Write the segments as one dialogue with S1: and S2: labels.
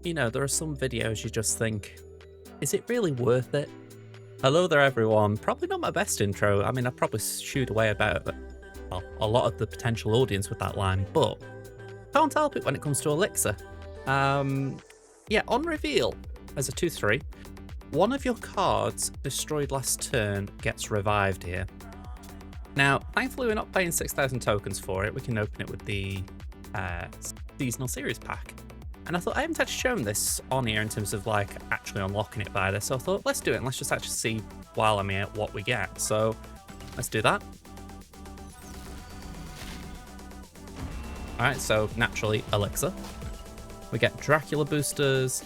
S1: You know, there are some videos you just think, is it really worth it? Hello there, everyone. Probably not my best intro. I mean, I probably shooed away about well, a lot of the potential audience with that line, but can't help it when it comes to Elixir. Yeah, on reveal, as a 2-3, one of your cards destroyed last turn gets revived here. Now, thankfully, we're not paying 6,000 tokens for it. We can open it with the seasonal series pack. And I thought I haven't actually shown this on here in terms of like actually unlocking it by this. So I thought, let's do it and let's just actually see while I'm here what we get. So let's do that. All right, so naturally Elixir. We get Dracula boosters,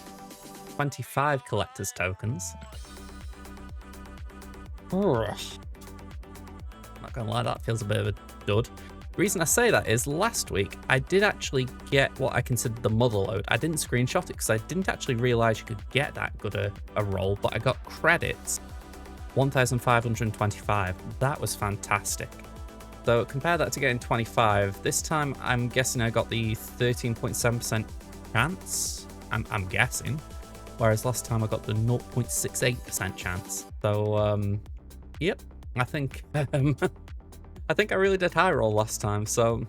S1: 25 collector's tokens. Not gonna lie, that feels a bit of a dud. The reason I say that is last week I did actually get what I considered the mother load. I didn't screenshot it because I didn't actually realize you could get that good a roll, but I got credits, 1,525. That was fantastic. So compare that to getting 25. This time I'm guessing I got the 13.7% chance. I'm guessing, whereas last time I got the 0.68% chance. So yep, I think I think I really did high roll last time, so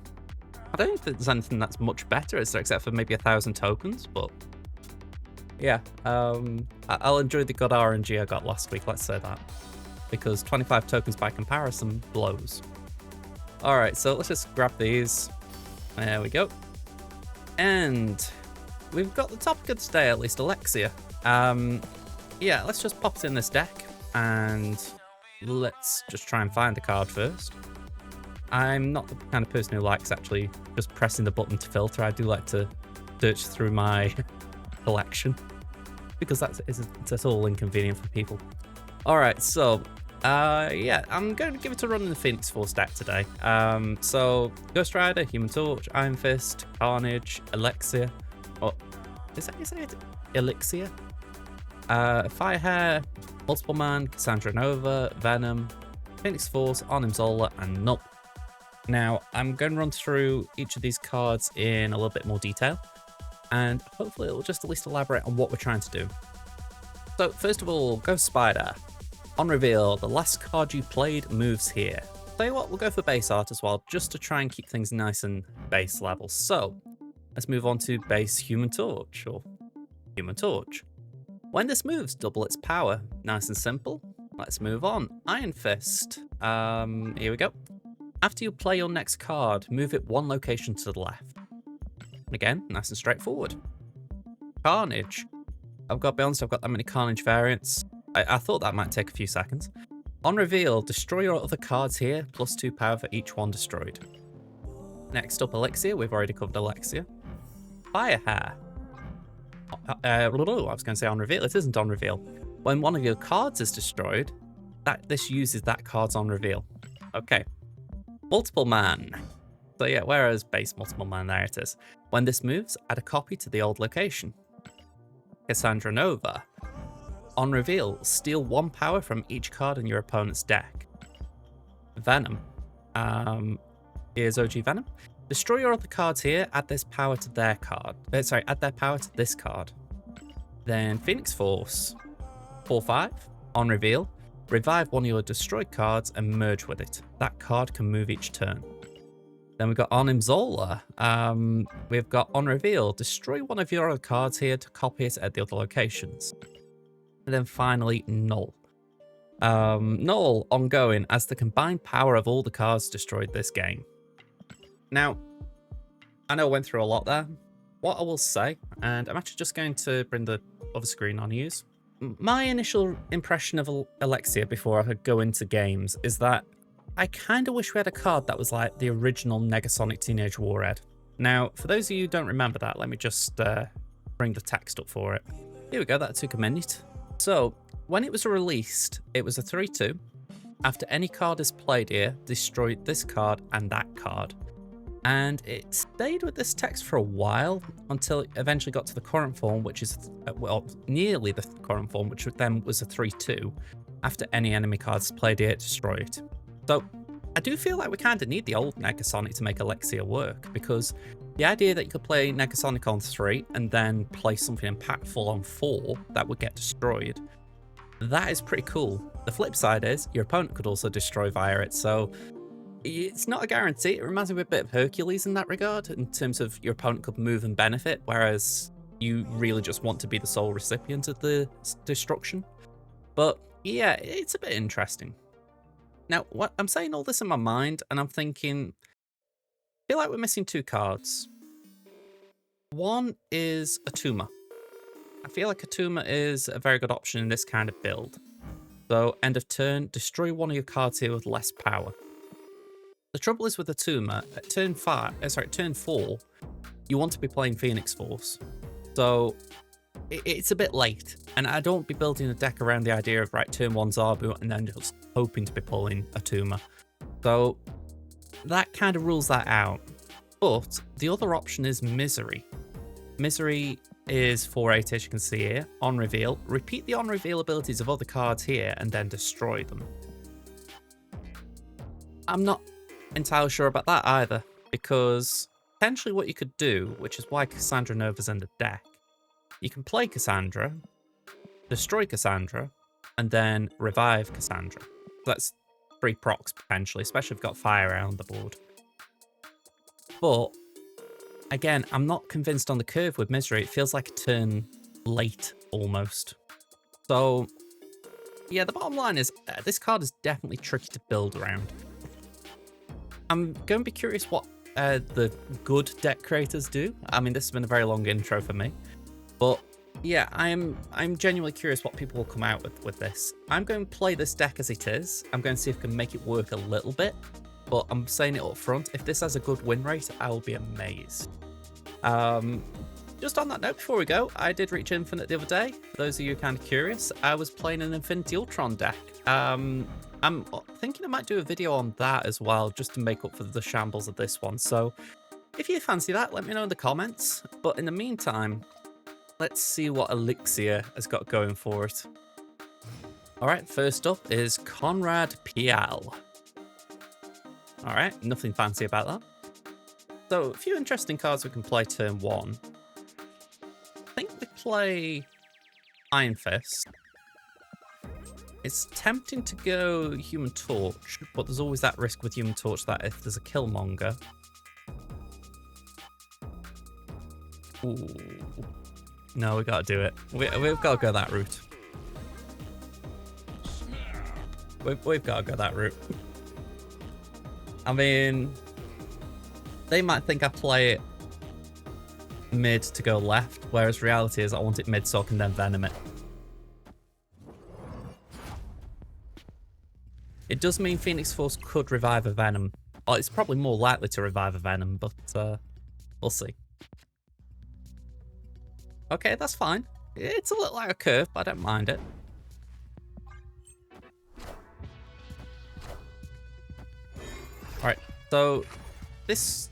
S1: I don't think there's anything that's much better, is there, except for maybe 1,000 tokens, but yeah, I'll enjoy the good RNG I got last week, let's say that, because 25 tokens by comparison blows. All right, so let's just grab these. There we go. And we've got the topic of today, at least, Elixir. Yeah, let's just pop it in this deck, and let's just try and find the card first. I'm not the kind of person who likes actually just pressing the button to filter. I do like to search through my collection because it's all inconvenient for people. All right, so yeah, I'm going to give it a run in the Phoenix Force deck today. So Ghost Rider, Human Torch, Iron Fist, Carnage, Elixir. Oh, is that it? Elixir? Firehair, Multiple Man, Cassandra Nova, Venom, Phoenix Force, Arnim Zola, and Null. Now, I'm going to run through each of these cards in a little bit more detail, and hopefully it'll just at least elaborate on what we're trying to do. So, first of all, Ghost Spider. On reveal, the last card you played moves here. Tell you what, we'll go for base art as well, just to try and keep things nice and base level. So, let's move on to base Human Torch, or Human Torch. When this moves, double its power. Nice and simple. Let's move on. Iron Fist. Here we go. After you play your next card, move it one location to the left. And again, nice and straightforward. Carnage. I've got to be honest, I've got that many Carnage variants. I thought that might take a few seconds. On reveal, destroy your other cards here, +2 power for each one destroyed. Next up, Elixir. We've already covered Elixir. Firehair. I was going to say on reveal. It isn't on reveal. When one of your cards is destroyed, this uses that card's on reveal. Okay. Multiple Man. So yeah, whereas base Multiple Man, there it is. When this moves, add a copy to the old location. Cassandra Nova. On reveal, steal 1 power from each card in your opponent's deck. Venom. Here's OG Venom. Destroy your other cards here, add this power to their card. Add their power to this card. Then Phoenix Force. 4/5. On reveal, revive one of your destroyed cards and merge with it. That card can move each turn. Then we've got Arnim Zola. We've got on reveal, destroy one of your other cards here to copy it at the other locations. And then finally, Null. Null, ongoing, as the combined power of all the cards destroyed this game. Now, I know I went through a lot there. What I will say, and I'm actually just going to bring the other screen on use. My initial impression of Elixir before I could go into games is that I kind of wish we had a card that was like the original Negasonic Teenage Warhead. Now, for those of you who don't remember that, let me just bring the text up for it. Here we go, that took a minute. So, when it was released, it was a 3/2. After any card is played here, destroy this card and that card. And it stayed with this text for a while until it eventually got to the current form, which is, well, nearly the current form, which then was a 3/2. After any enemy cards played here, destroy it. So I do feel like we kind of need the old Negasonic to make Elixir work, because The idea that you could play Negasonic on 3 and then play something impactful on 4 that would get destroyed, that is pretty cool. The flip side is your opponent could also destroy via it, so it's not a guarantee. It reminds me a bit of Hercules in that regard, in terms of your opponent could move and benefit, whereas you really just want to be the sole recipient of the destruction. But yeah, it's a bit interesting. Now, what I'm saying all this in my mind, and I'm thinking, I feel like we're missing 2 cards. One is Atuma. I feel like Atuma is a very good option in this kind of build. So, end of turn, destroy one of your cards here with less power. The trouble is with Atuma, at turn 4, you want to be playing Phoenix Force. So, it's a bit late, and I don't be building a deck around the idea of, right, turn 1 Zabu, and then just hoping to be pulling Atuma. So, that kind of rules that out. But the other option is Misery. Misery is 4/8, as you can see here, on reveal. Repeat the on reveal abilities of other cards here, and then destroy them. I'm not entirely sure about that either, because potentially what you could do, which is why Cassandra Nova's in the deck, you can play Cassandra, destroy Cassandra, and then revive Cassandra. That's 3 procs potentially, especially if you've got fire around the board. But again, I'm not convinced on the curve with Misery. It feels like a turn late almost. So yeah, the bottom line is this card is definitely tricky to build around. I'm going to be curious what the good deck creators do. I mean, this has been a very long intro for me, but yeah, I'm genuinely curious what people will come out with this. I'm going to play this deck as it is. I'm going to see if I can make it work a little bit, but I'm saying it up front. If this has a good win rate, I will be amazed. Just on that note, before we go, I did reach Infinite the other day. For those of you kind of curious, I was playing an Infinity Ultron deck. I'm thinking I might do a video on that as well, just to make up for the shambles of this one. So if you fancy that, let me know in the comments. But in the meantime, let's see what Elixir has got going for it. All right, first up is KonradPl. All right, nothing fancy about that. So a few interesting cards we can play turn 1. I think we play Iron Fist. It's tempting to go Human Torch, but there's always that risk with Human Torch that if there's a Killmonger... Ooh. No, we gotta do it. We've got to go that route. We've got to go that route. I mean, they might think I play it mid to go left, whereas reality is I want it mid so I can then Venom it. It does mean Phoenix Force could revive a Venom. Oh, it's probably more likely to revive a Venom, but we'll see. Okay, that's fine. It's a little like a curve, but I don't mind it. Alright, so this,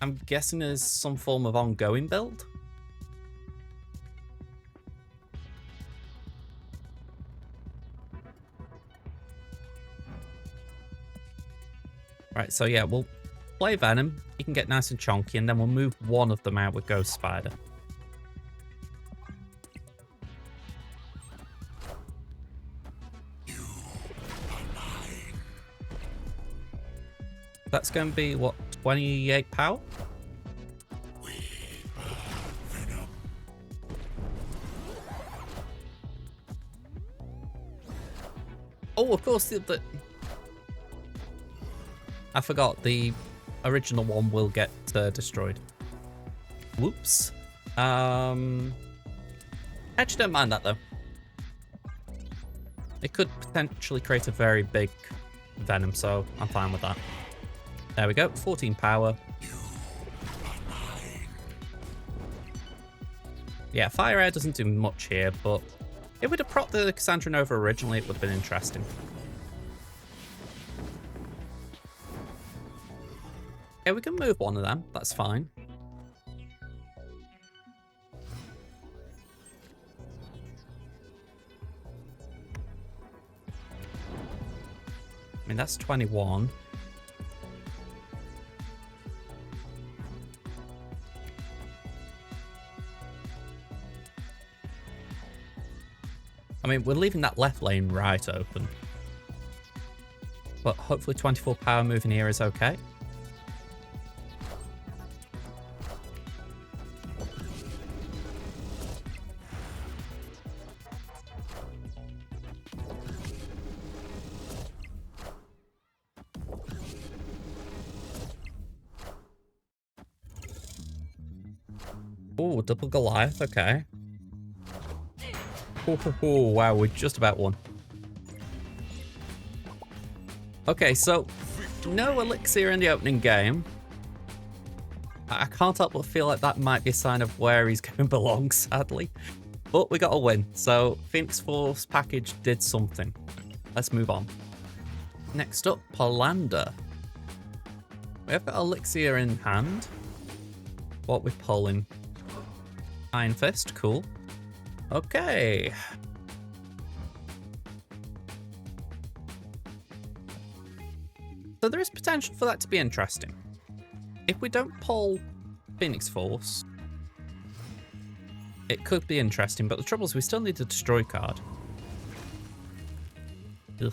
S1: I'm guessing, is some form of ongoing build. Right, so yeah, we'll play Venom. You can get nice and chunky, and then we'll move one of them out with Ghost Spider. That's going to be, what, 28 power? Oh, of course, I forgot, the original one will get destroyed. Whoops. I actually don't mind that, though. It could potentially create a very big Venom, so I'm fine with that. There we go, 14 power. Yeah, Fire Air doesn't do much here, but if we'd have propped the Cassandra Nova originally, it would have been interesting. Yeah, we can move one of them, that's fine. I mean, that's 21. I mean, we're leaving that left lane right open. But hopefully 24 power moving here is okay. Oh, double Goliath, okay. Oh, wow, we just about won. Okay, so no Elixir in the opening game. I can't help but feel like that might be a sign of where he's going to belong, sadly. But we got a win, so Phoenix Force package did something. Let's move on. Next up, Polander. We have got Elixir in hand. What we're pulling? Iron Fist, cool. Okay. So there is potential for that to be interesting. If we don't pull Phoenix Force, it could be interesting, but the trouble is we still need a destroy card. Ugh.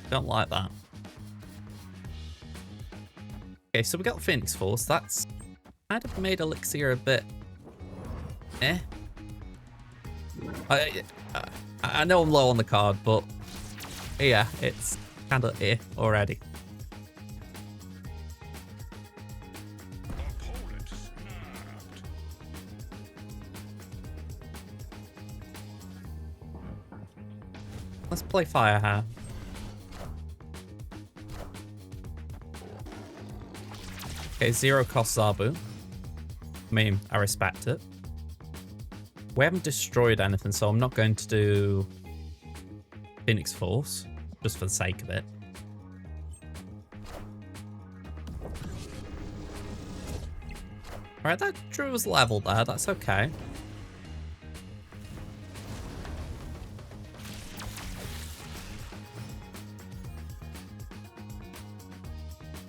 S1: Don't like that. Okay, so we got Phoenix Force. That's kind of made Elixir a bit eh. I know I'm low on the card, but yeah, it's kind of eh already. Let's play Firehair. Okay, 0 cost Zabu. I mean, I respect it. We haven't destroyed anything, so I'm not going to do Phoenix Force, just for the sake of it. Alright, that Drew was leveled there, that's okay.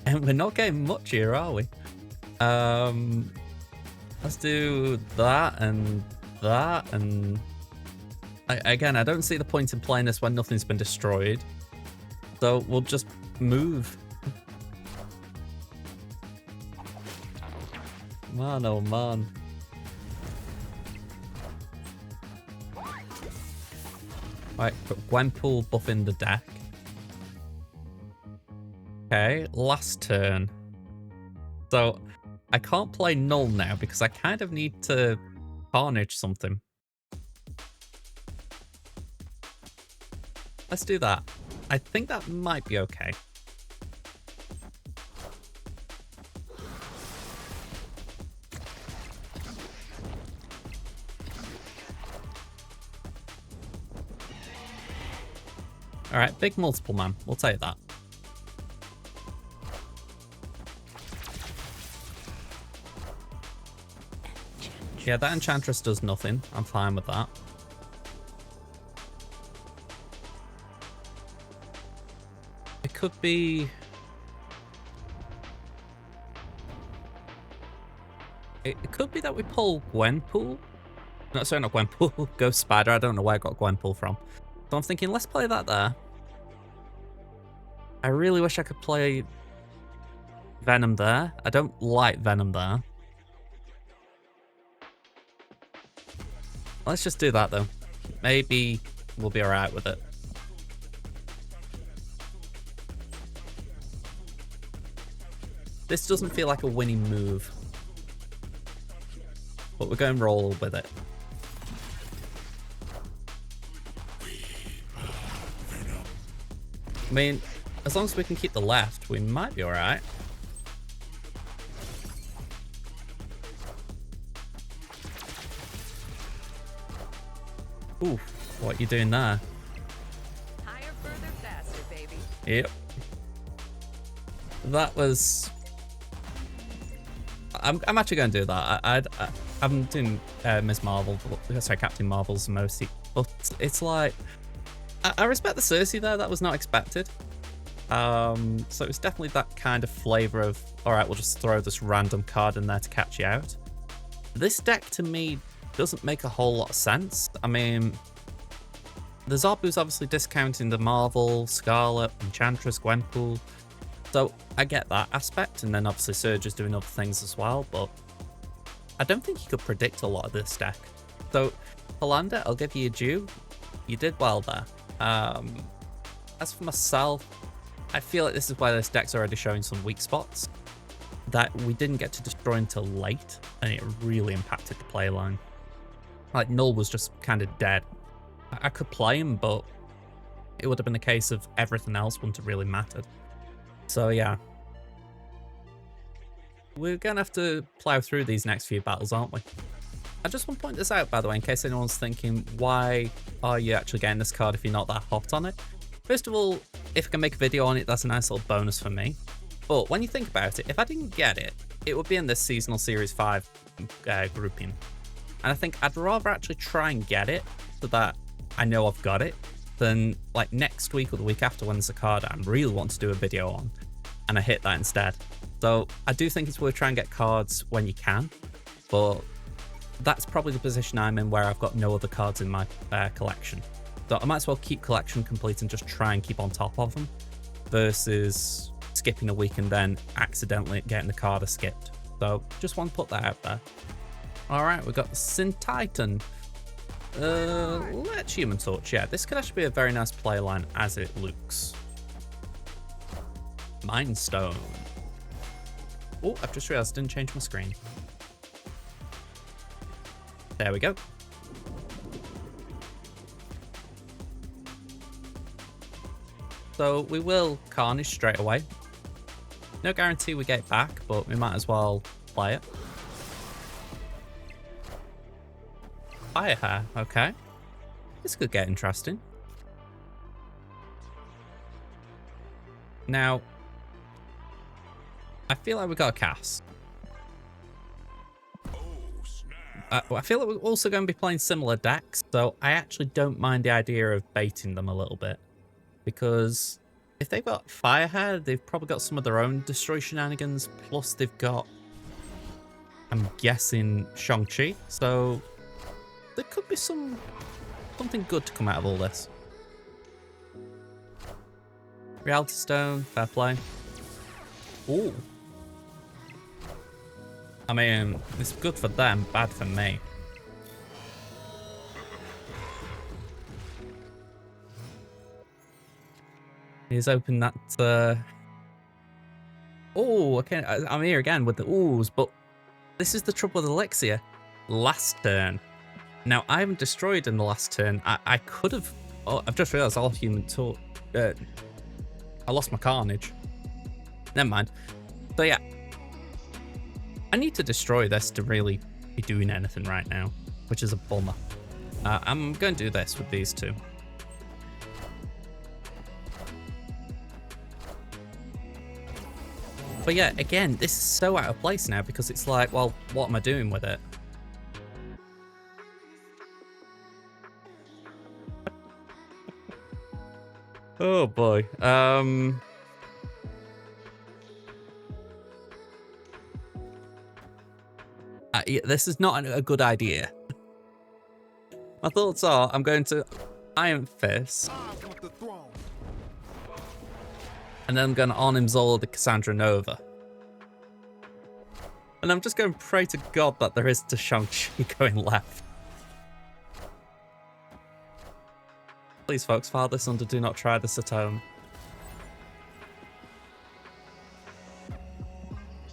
S1: And we're not getting much here, are we? Let's do that and that, and again, I don't see the point in playing this when nothing's been destroyed, so we'll just move. Man, oh man. Right, put Gwenpool buff in the deck. Okay, last turn. So I can't play Null now because I kind of need to Carnage something. Let's do that. I think that might be okay. Alright, big multiple man. We'll take that. Yeah, that Enchantress does nothing. I'm fine with that. It could be... It could be that we pull Gwenpool. No, sorry, not Gwenpool. Ghost Spider. I don't know where I got Gwenpool from. So I'm thinking, let's play that there. I really wish I could play Venom there. I don't like Venom there. Let's just do that, though. Maybe we'll be alright with it. This doesn't feel like a winning move. But we're going roll with it. I mean, as long as we can keep the left, we might be alright. Ooh, what are you doing there?
S2: Higher, further, faster, baby.
S1: Yep. That was... I'm actually going to do that. I'm doing Ms. Marvel, sorry, Captain Marvel's mostly, but it's like... I respect the Cersei there, that was not expected. So it was definitely that kind of flavour of, alright, we'll just throw this random card in there to catch you out. This deck, to me, doesn't make a whole lot of sense. I mean, the Zabu's obviously discounting the Marvel, Scarlet, Enchantress, Gwenpool. So I get that aspect, and then obviously Surge is doing other things as well, but I don't think you could predict a lot of this deck. So, Hollander, I'll give you a due. You did well there. As for myself, I feel like this is why this deck's already showing some weak spots that we didn't get to destroy until late, and it really impacted the play line. Like, Null was just kind of dead. I could play him, but it would have been a case of everything else wouldn't have really mattered. So yeah. We're going to have to plow through these next few battles, aren't we? I just want to point this out, by the way, in case anyone's thinking, why are you actually getting this card if you're not that hot on it? First of all, if I can make a video on it, that's a nice little bonus for me. But when you think about it, if I didn't get it, it would be in this Seasonal Series 5 grouping. And I think I'd rather actually try and get it so that I know I've got it than like next week or the week after when there's a card I really want to do a video on and I hit that instead. So I do think it's worth trying to get cards when you can, but that's probably the position I'm in where I've got no other cards in my collection. So I might as well keep collection complete and just try and keep on top of them versus skipping a week and then accidentally getting the card I skipped. So just want to put that out there. All right, we've got SinTitan. Let's Human Torch. Yeah, this could actually be a very nice play line as it looks. Mind Stone. Oh, I've just realized I didn't change my screen. There we go. So we will Carnage straight away. No guarantee we get it back, but we might as well play it. Fire Hair, okay. This could get interesting. Now, I feel like we got a cast. I feel like we're also going to be playing similar decks, so I actually don't mind the idea of baiting them a little bit. Because if they've got Fire Hair, they've probably got some of their own destroy shenanigans, plus they've got, I'm guessing, Shang-Chi, so there could be something good to come out of all this. Reality Stone, fair play. Ooh. I mean, it's good for them, bad for me. He's opened that. Oh, okay. I'm here again with the oohs, but this is the trouble with Elixir. Last turn. Now, I haven't destroyed in the last turn. I could have. Oh, I've just realized all Human Torch. I lost my Carnage. Never mind. So yeah, I need to destroy this to really be doing anything right now, which is a bummer. I'm going to do this with these two. But yeah, again, this is so out of place now because it's like, well, what am I doing with it? Oh boy. Yeah, this is not a good idea. My thoughts are, I'm going to Iron Fist. And then I'm going to on Zola the Cassandra Nova. And I'm just going to pray to God that there is to Shang-Chi going left. Please, folks, file this under do not try this at home.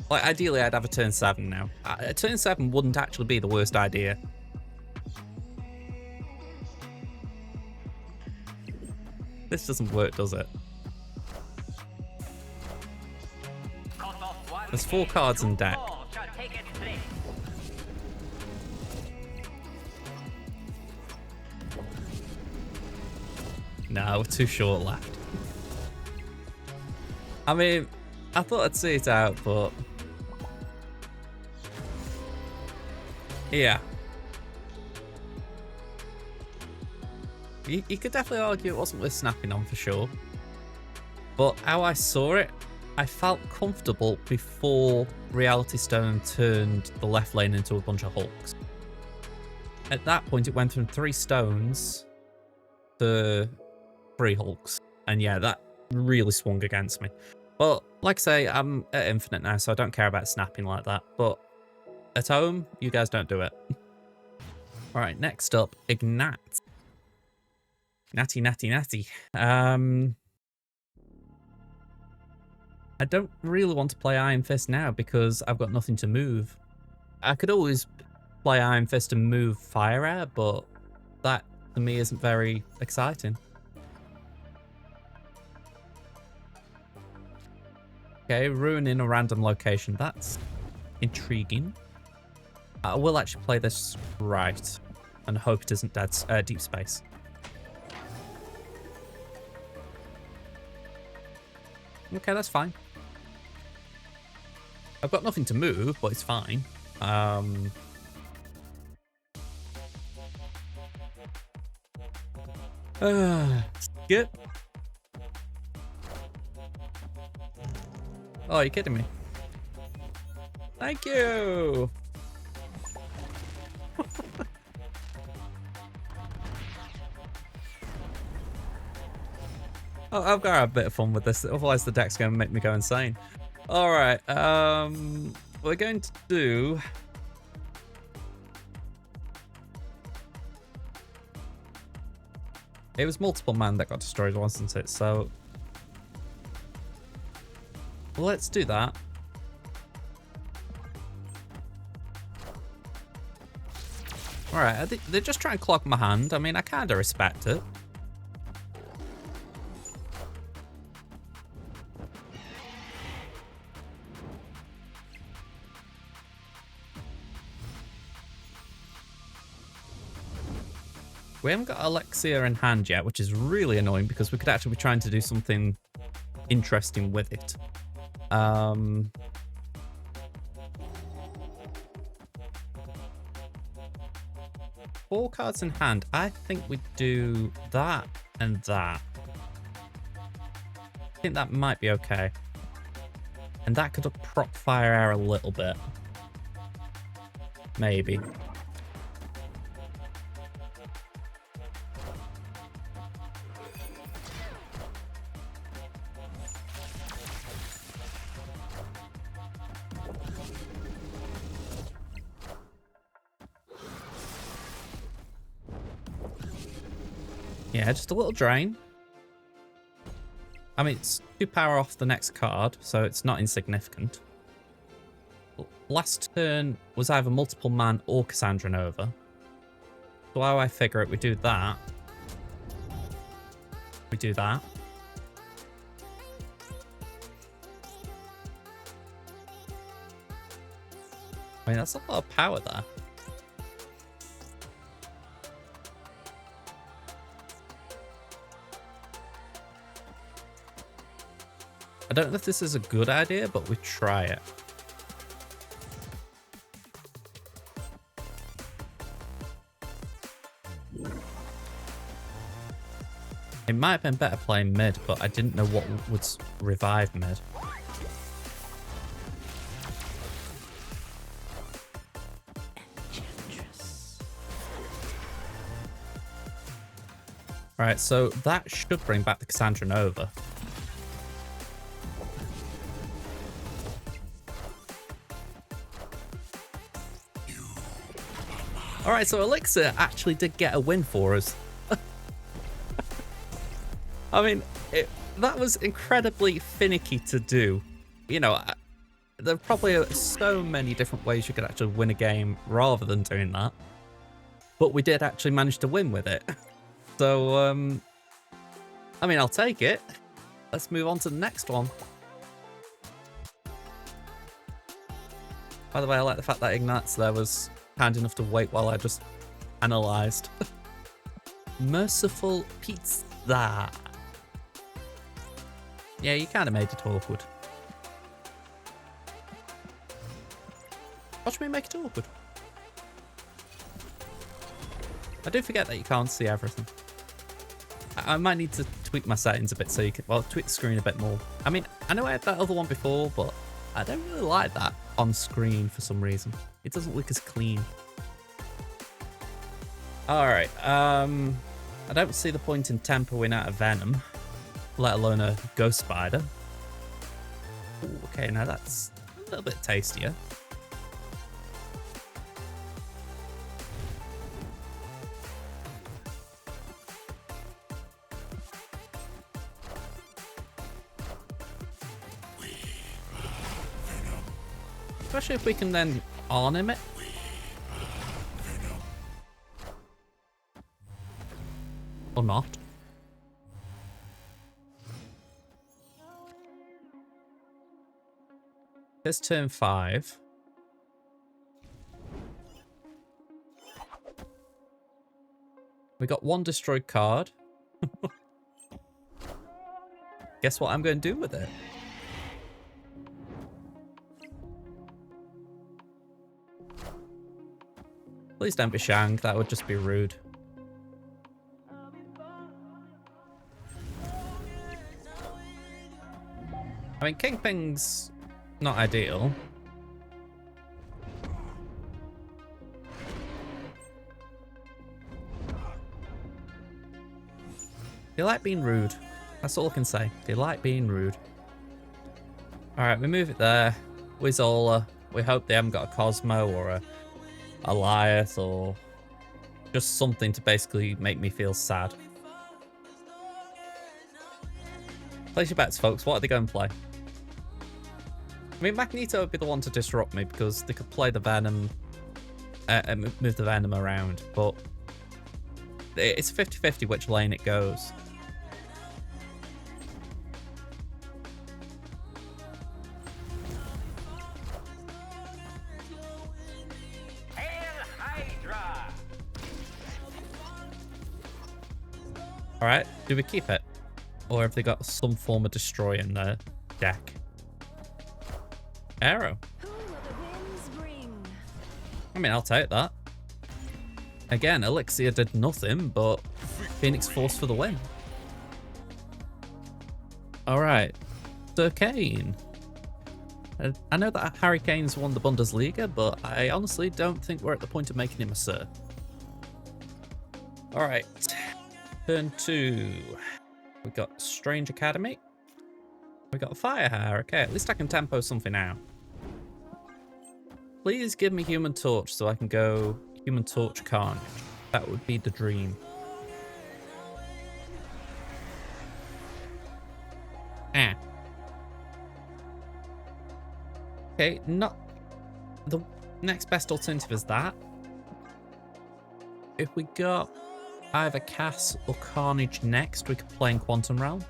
S1: Like, ideally, I'd have a turn 7 now. A turn 7 wouldn't actually be the worst idea. This doesn't work, does it? There's 4 cards in deck. No, we're too short left. I mean, I thought I'd see it out, but yeah. You could definitely argue it wasn't worth snapping on for sure. But how I saw it, I felt comfortable before Reality Stone turned the left lane into a bunch of Hulks. At that point, it went from 3 stones to 3 hulks. And yeah, that really swung against me. But like I say, I'm at infinite now, so I don't care about snapping like that. But at home, you guys don't do it. All right, next up, Ignatz. Natty. I don't really want to play Iron Fist now because I've got nothing to move. I could always play Iron Fist and move Fire Air, but that to me isn't very exciting. Okay, ruin in a random location. That's intriguing. I will actually play this right and hope it isn't deep space. Okay, that's fine. I've got nothing to move, but it's fine. Skip. Oh, you're kidding me. Thank you. Oh, I've got to have a bit of fun with this, otherwise the deck's going to make me go insane. All right, we're going to do... It was multiple man that got destroyed, wasn't it? So let's do that. All right, they're just trying to clog my hand. I mean, I kind of respect it. We haven't got Elixir in hand yet, which is really annoying because we could actually be trying to do something interesting with it. 4 cards in hand. I think we do that and that. I think that might be okay. And that could prop Fire Air a little bit. Maybe. Yeah, just a little drain. I mean, it's 2 power off the next card, so it's not insignificant. Last turn was either multiple man or Cassandra Nova. So how I figure it, we do that. We do that. I mean, that's a lot of power there. I don't know if this is a good idea, but we try it. It might have been better playing mid, but I didn't know what would revive mid. Right, so that should bring back the Cassandra Nova. Alright, so Elixir actually did get a win for us. I mean, that was incredibly finicky to do. You know, there probably are so many different ways you could actually win a game rather than doing that. But we did actually manage to win with it. So, I mean, I'll take it. Let's move on to the next one. By the way, I like the fact that Ignatz there was kind enough to wait while I just analysed. MercifulPizzza. Yeah, you kind of made it awkward. Watch me make it awkward. I do forget that you can't see everything. I might need to tweak my settings a bit so you can, well, tweak the screen a bit more. I mean, I know I had that other one before, but I don't really like that on screen for some reason. It doesn't look as clean. All right, I don't see the point in tempoing out a Venom, let alone a Ghost Spider. Ooh, okay, now that's a little bit tastier. Especially if we can then on him it. Or not. It's turn 5. We got 1 destroyed card. Guess what I'm going to do with it? Please don't be Shang, that would just be rude. I mean, Kingpin's not ideal. They like being rude. That's all I can say. They like being rude. Alright, we move it there. Wizola. We hope they haven't got a Cosmo or a Elias or just something to basically make me feel sad. Place your bets, folks. What are they going to play? I mean, Magneto would be the one to disrupt me because they could play the Venom, move the Venom around, but it's 50-50 which lane it goes. Alright, do we keep it? Or have they got some form of destroy in their deck? Arrow. I mean, I'll take that. Again, Elixir did nothing, but Phoenix Force for the win. Alright, Sirkane. I know that Harry Kane's won the Bundesliga, but I honestly don't think we're at the point of making him a Sir. Alright. Turn 2. We got Strange Academy. We got Firehair. Okay, at least I can tempo something out. Please give me Human Torch so I can go Human Torch Carnage. That would be the dream. Ah. Okay, not the next best alternative is that. If we got either Cass or Carnage next, we could play in Quantum Realm.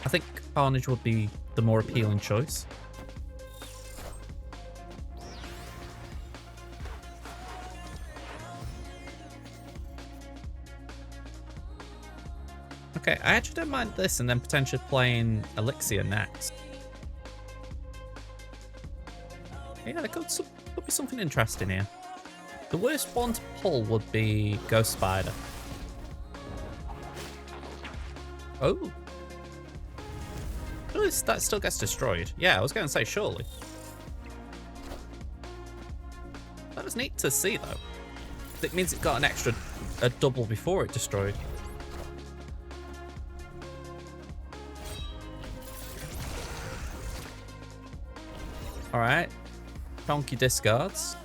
S1: I think Carnage would be the more appealing choice. Okay, I actually don't mind this and then potentially playing Elixir next. Yeah, there could be something interesting here. The worst one to pull would be Ghost Spider. Oh. Surely that still gets destroyed. Yeah, I was going to say surely. That was neat to see though. It means it got a double before it destroyed. Alright. Donkey discards.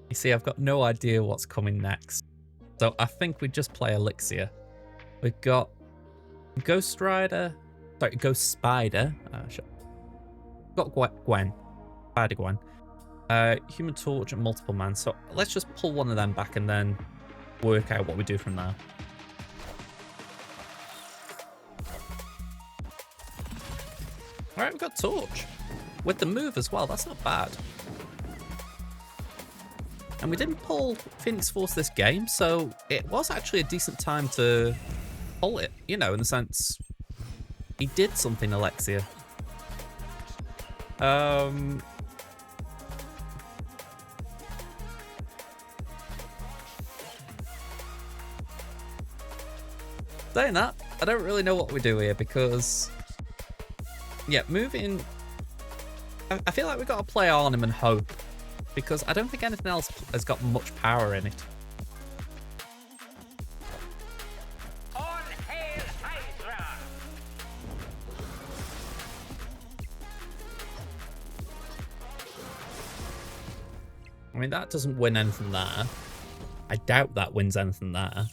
S1: You see, I've got no idea what's coming next. So I think we just play Elixir. We've got Ghost Spider. Got Gwen. Spider-Gwen. Human Torch and Multiple Man. So let's just pull one of them back and then work out what we do from there. Alright, we've got Torch. With the move as well, that's not bad. And we didn't pull Phoenix Force this game, so it was actually a decent time to pull it, you know, in the sense he did something, Elixir. Saying that, I don't really know what we do here because, yeah, moving I feel like we've got to play on him and hope, because I don't think anything else has got much power in it.
S3: All hail Hydra!
S1: I mean, that doesn't win anything there. I doubt that wins anything there.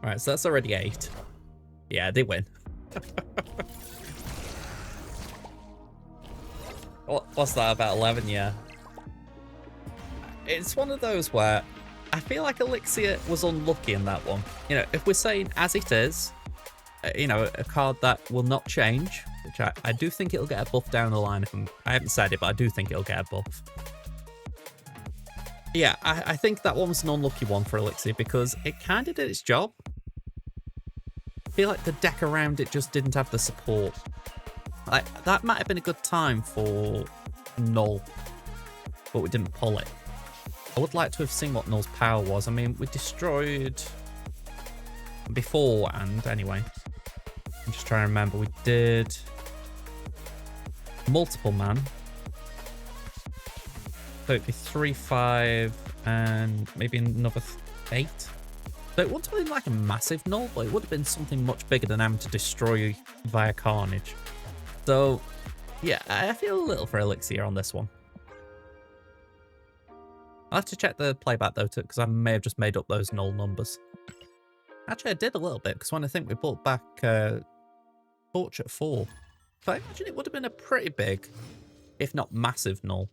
S1: Alright, so that's already 8. Yeah, they win. What's that, about 11? Yeah. It's one of those where I feel like Elixir was unlucky in that one. You know, if we're saying as it is, you know, a card that will not change, which I do think it'll get a buff down the line. I haven't said it, but I do think it'll get a buff. Yeah, I think that one was an unlucky one for Elixir because it kind of did its job. I feel like the deck around it just didn't have the support. Like, that might have been a good time for Null, but we didn't pull it. I would like to have seen what Null's power was. I mean, we destroyed before, and anyway. I'm just trying to remember. We did multiple man. So it'd be 3, 5, and maybe another 8. So it wouldn't have been like a massive null, but it would have been something much bigger than having to destroy via Carnage. So, yeah, I feel a little for Elixir on this one. I'll have to check the playback though, because I may have just made up those null numbers. Actually, I did a little bit, because when I think we brought back Torch at 4. So I imagine it would have been a pretty big, if not massive, null.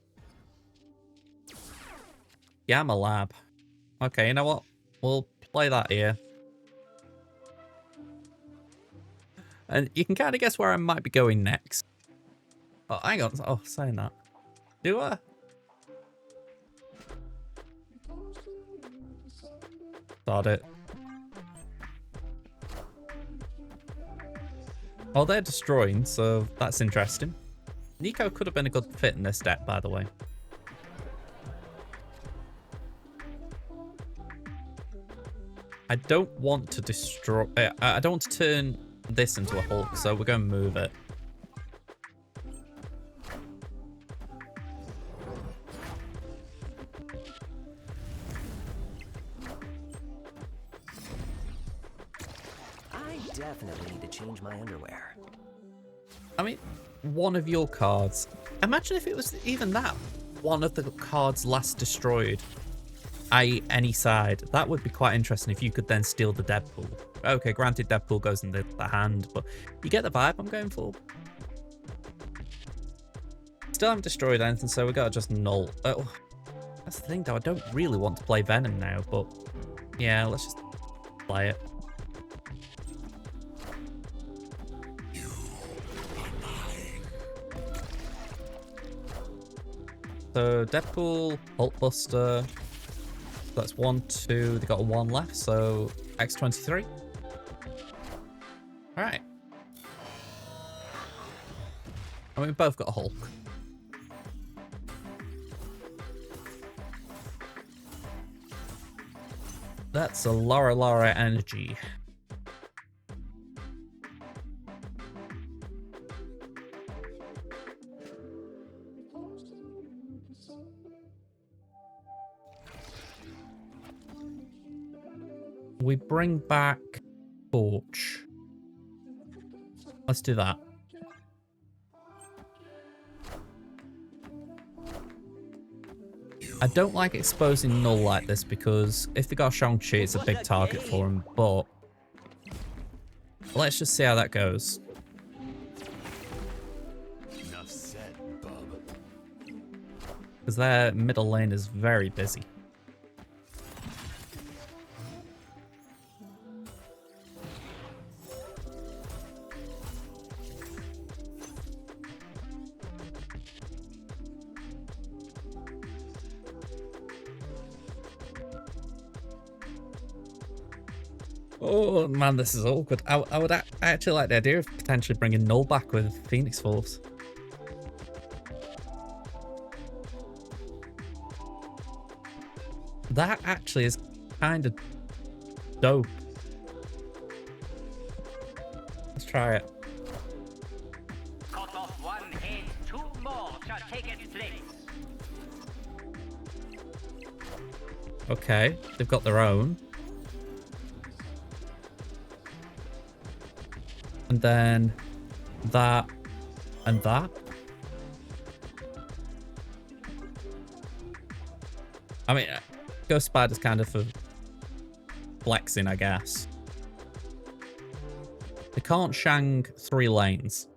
S1: Gamma Lab. Okay, you know what? We'll play that here. And you can kind of guess where I might be going next. Oh, hang on. Oh, saying that. Do I? Start it. Oh, they're destroying, so that's interesting. Nico could have been a good fit in this deck, by the way. I don't want to destroy... I don't want to turn this into a Hulk, so we're going to move it.
S4: I definitely need to change my underwear.
S1: I mean, one of your cards. Imagine if it was even that. One of the cards last destroyed. I.e. any side. That would be quite interesting if you could then steal the Deadpool. Okay, granted Deadpool goes in the hand, but you get the vibe I'm going for. Still haven't destroyed anything, so we gotta just null. Oh, that's the thing though, I don't really want to play Venom now, but yeah, let's just play it. So Deadpool, Hulkbuster. That's 1, 2. They got a 1 left, so X23. All right. I mean, we both got a Hulk. That's a Lara energy. We bring back Torch. Let's do that. I don't like exposing Null like this because if they got Shang-Chi, it's a big target for him, but let's just see how that goes.
S5: Enough said, bub.
S1: Because their middle lane is very busy. Oh man, this is awkward. I actually like the idea of potentially bringing Null back with Phoenix Force. That actually is kind of dope. Let's try it.
S3: taketh place.
S1: Okay, they've got their own. And then that and that. I mean, Ghost Spider's kind of for flexing, I guess. They can't Shang 3 lanes.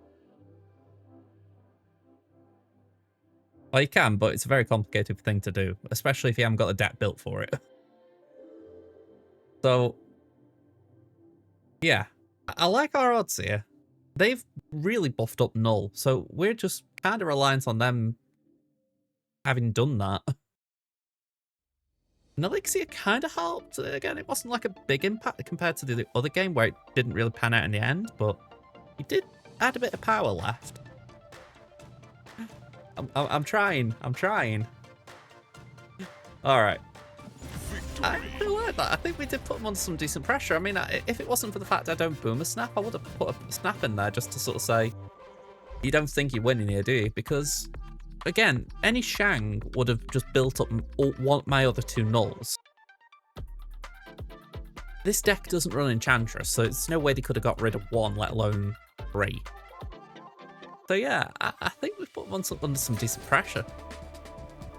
S1: Well, you can, but it's a very complicated thing to do, especially if you haven't got a deck built for it. So, yeah. I like our odds here. They've really buffed up Null, so we're just kind of reliant on them having done that. And Elixir kind of helped. Again, it wasn't like a big impact compared to the other game where it didn't really pan out in the end, but he did add a bit of power left. I'm trying. All right. I feel like that. I think we did put him under some decent pressure. I mean, if it wasn't for the fact I don't boom a snap, I would have put a snap in there just to sort of say, you don't think you're winning here, do you? Because, again, any Shang would have just built up my other 2 nulls. This deck doesn't run Enchantress, so there's no way they could have got rid of 1, let alone 3. So yeah, I think we've put him under some decent pressure.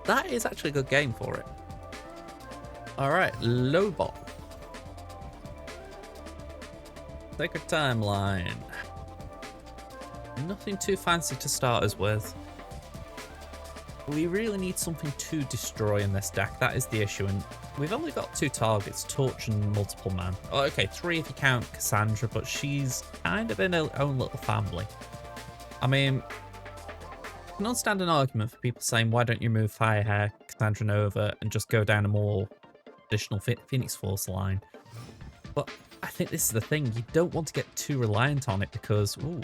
S1: That is actually a good game for it. Alright, LOBOX. Sacred Timeline. Nothing too fancy to start us with. We really need something to destroy in this deck. That is the issue. And we've only got 2 targets, Torch and Multiple Man. Oh, okay, 3 if you count Cassandra, but she's kind of in her own little family. I mean, I can understand an argument for people saying, why don't you move Firehair, Cassandra Nova, and just go down a more traditional Phoenix Force line? But I think this is the thing. You don't want to get too reliant on it because, ooh.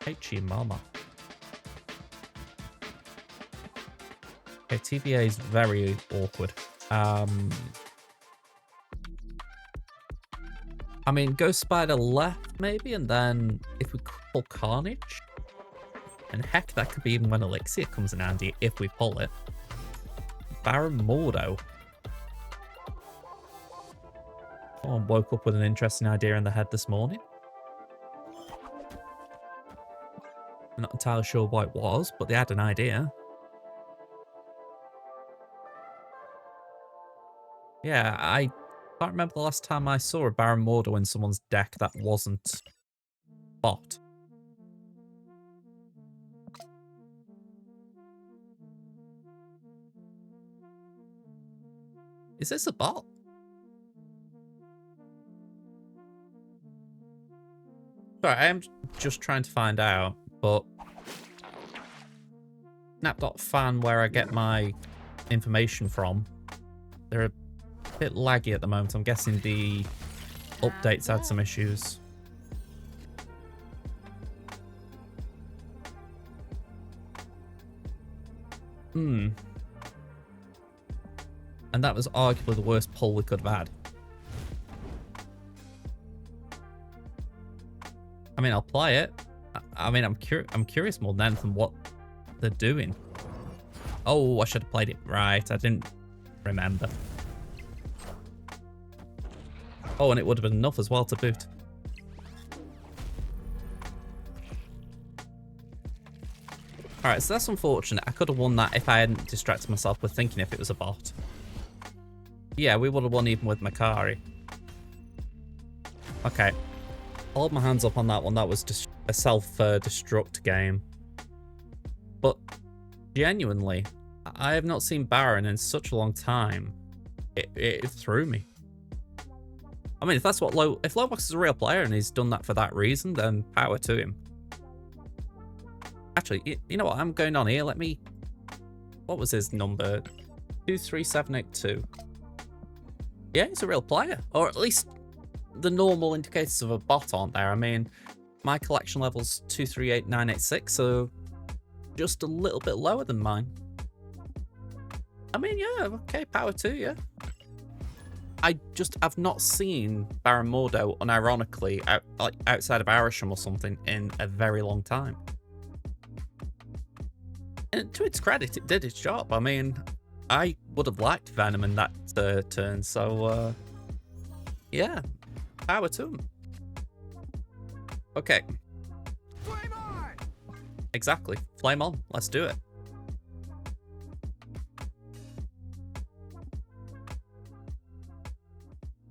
S1: Hate you, mama. Okay, TVA is very awkward. I mean, Ghost Spider left, maybe, and then if we pull Carnage, and heck, that could be even when Elixir comes in handy, if we pull it. Baron Mordo. Someone woke up with an interesting idea in the head this morning. I'm not entirely sure what it was, but they had an idea. Yeah, I can't remember the last time I saw a Baron Mordo in someone's deck that wasn't bot. Is this a bot? Sorry, I am just trying to find out, but Snap.fan, where I get my information from, they're a bit laggy at the moment. I'm guessing the updates had some issues. And that was arguably the worst pull we could have had. I mean, I'll play it. I mean, I'm curious more than anything what they're doing. Oh, I should have played it right. I didn't remember. Oh, and it would have been enough as well to boot. Alright, so that's unfortunate. I could have won that if I hadn't distracted myself with thinking if it was a bot. Yeah, we would have won even with Makari. Okay. I'll hold my hands up on that one. That was just a self-destruct game. But genuinely, I have not seen Baron in such a long time. It threw me. I mean, if that's what if LOBOX is a real player and he's done that for that reason, then power to him. Actually, you know what? I'm going on here. Let me... What was his number? 23782. Yeah, he's a real player. Or at least the normal indicators of a bot aren't there. I mean, my collection level's 238986, so just a little bit lower than mine. I mean, yeah, okay, power to you. I've not seen Baron Mordo, unironically, outside of Arisham or something, in a very long time. And to its credit, it did its job. I mean, I would have liked Venom in that turn, so yeah, power to him. Okay.
S3: Flame on!
S1: Exactly. Flame on. Let's do it.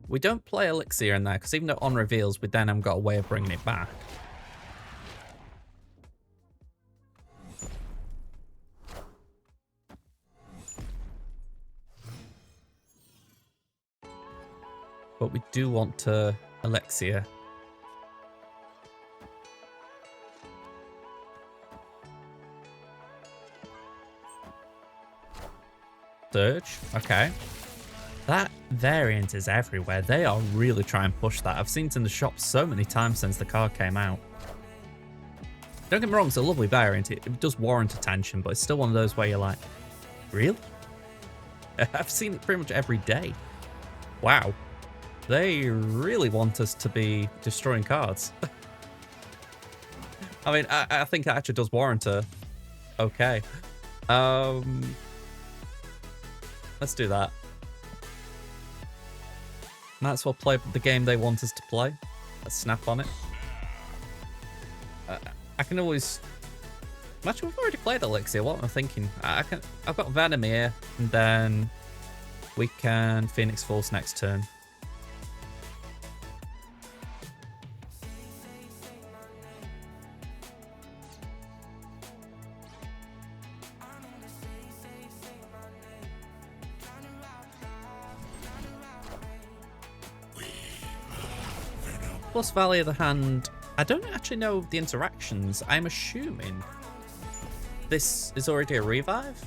S1: We don't play Elixir in there, because even though on reveals, we then haven't got a way of bringing it back. But we do want to Elixir. Surge. Okay. That variant is everywhere. They are really trying to push that. I've seen it in the shop so many times since the card came out. Don't get me wrong, it's a lovely variant. It does warrant attention, but it's still one of those where you're like, really? I've seen it pretty much every day. Wow. They really want us to be destroying cards. I mean, I think it actually does warrant a okay. Let's do that. Might as well play the game they want us to play. Let's snap on it. I can always... Actually, we've already played Elixir. What am I thinking? I've got Venom here, and then we can Phoenix Force next turn. Plus Valley of the Hand. I don't actually know the interactions. I'm assuming this is already a revive.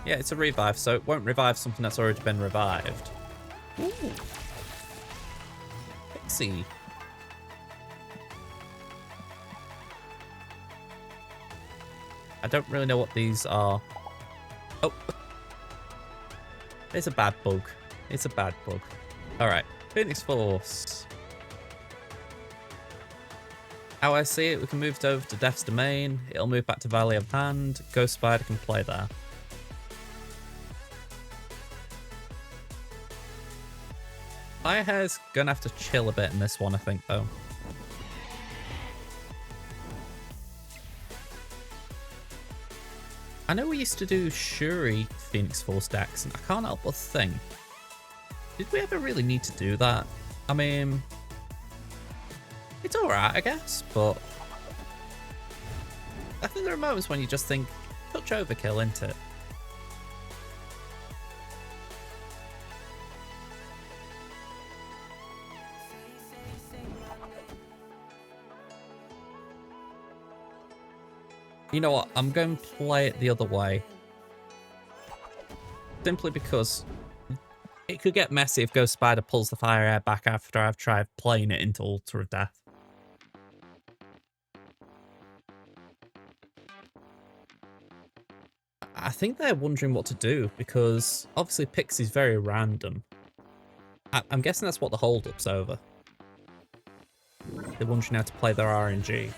S1: Yeah, it's a revive, so it won't revive something that's already been revived. Ooh. Pixie. I don't really know what these are. Oh. It's a bad bug. It's a bad bug. Alright. Phoenix Force. How I see it, we can move it over to Death's Domain. It'll move back to Valley of Hand. Ghost Spider can play there. Firehair's gonna have to chill a bit in this one, I think, though. I know we used to do Shuri Phoenix Force decks, and I can't help but think, did we ever really need to do that? I mean, it's alright, I guess, but I think there are moments when you just think, touch overkill, isn't it? You know what? I'm going to play it the other way. Simply because it could get messy if Ghost Spider pulls the Fire Air back after I've tried playing it into Altar of Death. I think they're wondering what to do because obviously Pixie's very random. I'm guessing that's what the hold-up's over. They're wondering how to play their RNG.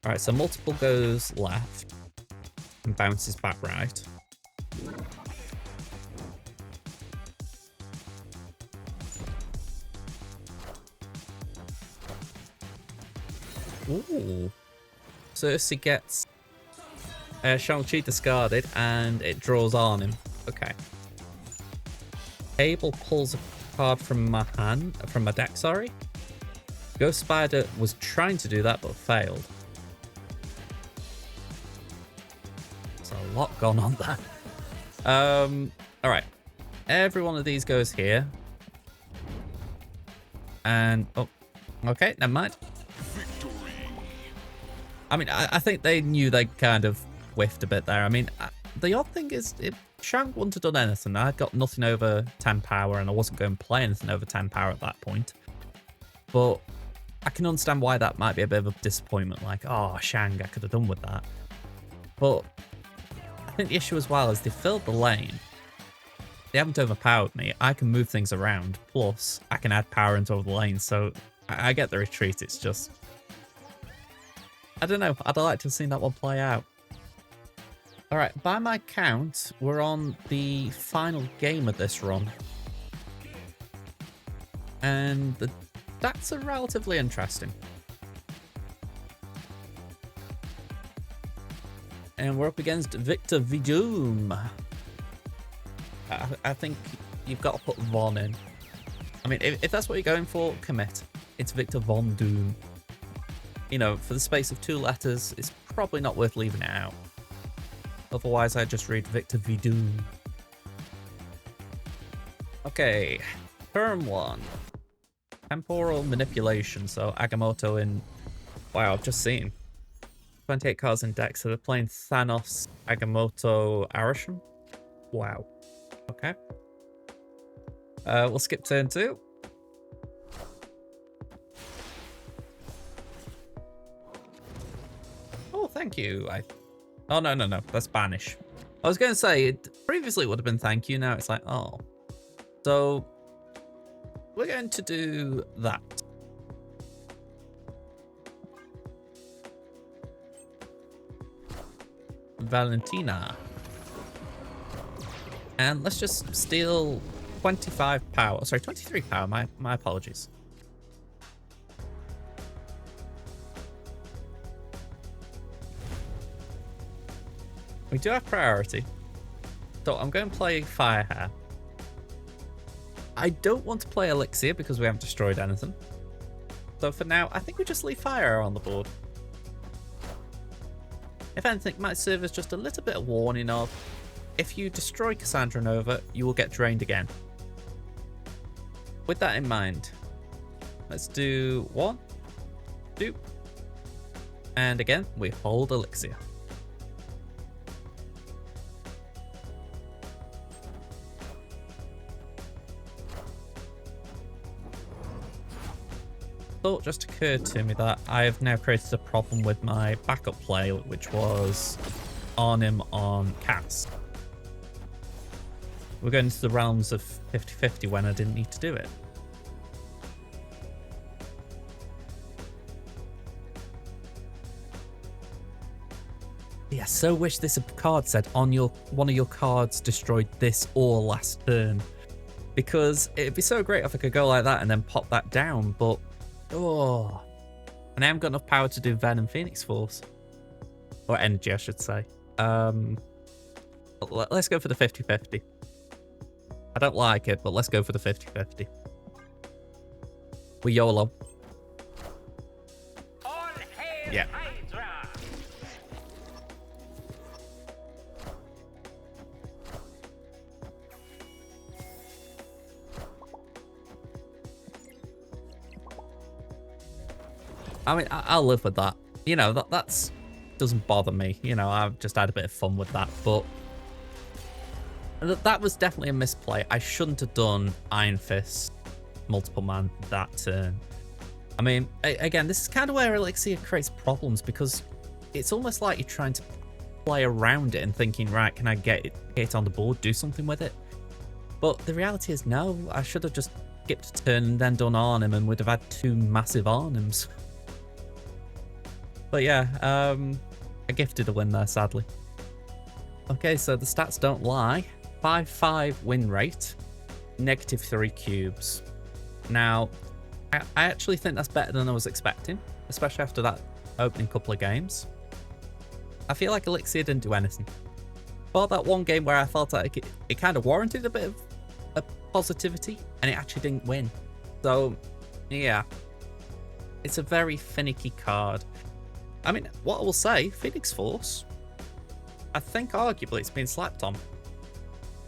S1: Alright, so multiple goes left and bounces back right. Ooh. Cersei gets Shang-Chi discarded and it draws on him. Okay. Cable pulls a card from my hand, from my deck, sorry. Ghost Spider was trying to do that but failed. There's a lot gone on there. Alright. Every one of these goes here. And, oh, okay, never mind. I mean, I think they knew they kind of whiffed a bit there. I mean, the odd thing is, if Shang wouldn't have done anything, I'd got nothing over 10 power, and I wasn't going to play anything over 10 power at that point. But I can understand why that might be a bit of a disappointment, like, oh, Shang, I could have done with that. But I think the issue as well is they filled the lane. They haven't overpowered me. I can move things around, plus I can add power into the lane, so I get the retreat. It's just... I don't know. I'd like to have seen that one play out. All right, by my count, we're on the final game of this run. And the stats are relatively interesting. And we're up against Victor Vidum. I think you've got to put Von in. I mean, if that's what you're going for, commit. It's Victor Von Doom. You know, for the space of 2 letters, it's probably not worth leaving it out. Otherwise, I just read Victor Vidum. Okay, turn 1. Temporal manipulation. So Agamotto in. Wow, I've just seen 28 cards in deck. So they're playing Thanos, Agamotto, Arasham. Wow. Okay. We'll skip turn 2. Oh, thank you. Oh, no. That's banish. I was going to say, previously it would have been thank you. Now it's like, oh. So, we're going to do that. Valentina. And let's just steal 25 power. Sorry, 23 power. My apologies. We do have priority. So I'm going to play Firehair. I don't want to play Elixir because we haven't destroyed anything. So for now, I think we just leave Firehair on the board. If anything, it might serve as just a little bit of warning of, if you destroy Cassandra Nova, you will get drained again. With that in mind, let's do 1, 2, and again, we hold Elixir. Thought just occurred to me that I have now created a problem with my backup play, which was Arnim on cast. We're going into the realms of 50-50 when I didn't need to do it. Yeah, so wish this card said on your one of your cards destroyed this or last turn. Because it'd be so great if I could go like that and then pop that down, but oh, and I haven't got enough power to do Venom Phoenix Force. Or energy, I should say. Let's go for the 50-50. I don't like it, but let's go for the 50-50. We YOLO. Yeah. I mean, I'll live with that. You know, that's doesn't bother me. You know, I've just had a bit of fun with that, but that was definitely a misplay. I shouldn't have done Iron Fist multiple man that turn. I mean, again, this is kind of where Elixir creates problems because it's almost like you're trying to play around it and thinking, right, can I get it on the board, do something with it? But the reality is, no, I should have just skipped a turn and then done Arnim and would have had 2 massive Arnims. But yeah, I gifted a win there, sadly. Okay, so the stats don't lie. 5-5 win rate, -3 cubes. Now, I actually think that's better than I was expecting, especially after that opening couple of games. I feel like Elixir didn't do anything. But that one game where I felt like it kind of warranted a bit of a positivity, and it actually didn't win. So, yeah. It's a very finicky card. I mean, what I will say, Phoenix Force, I think arguably it's been slapped on.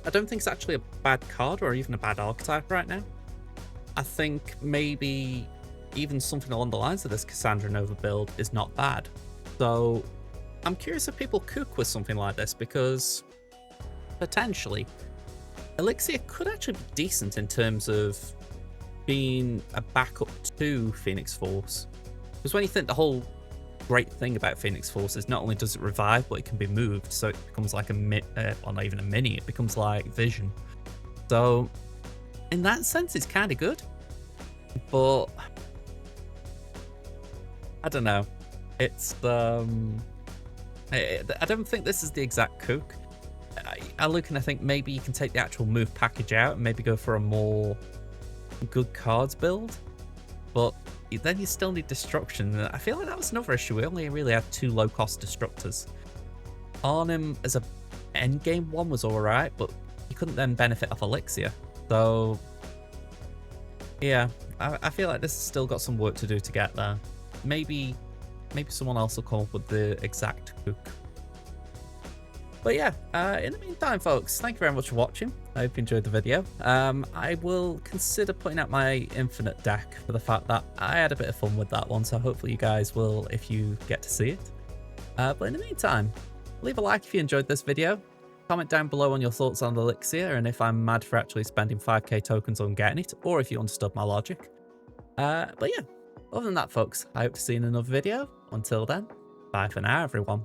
S1: I don't think it's actually a bad card or even a bad archetype right now. I think maybe even something along the lines of this Cassandra Nova build is not bad. So I'm curious if people cook with something like this, because potentially Elixir could actually be decent in terms of being a backup to Phoenix Force. Because when you think the whole great thing about Phoenix Force is not only does it revive, but it can be moved, so it becomes like well, not even a mini, it becomes like Vision. So in that sense, it's kind of good, but I don't know. It's I don't think this is the exact cook. I look and I think maybe you can take the actual move package out and maybe go for a more good cards build, but then you still need destruction. I feel like that was another issue. We only really had 2 low-cost destructors. Arnim as a endgame one was alright, but you couldn't then benefit off Elixir. So yeah, I feel like this has still got some work to do to get there. Maybe someone else will come up with the exact cook. But yeah, in the meantime, folks, thank you very much for watching. I hope you enjoyed the video. I will consider putting out my infinite deck for the fact that I had a bit of fun with that one, so hopefully you guys will if you get to see it. But in the meantime, leave a like if you enjoyed this video. Comment down below on your thoughts on the Elixir and if I'm mad for actually spending 5k tokens on getting it, or if you understood my logic. But yeah, other than that, folks, I hope to see you in another video. Until then, bye for now, everyone.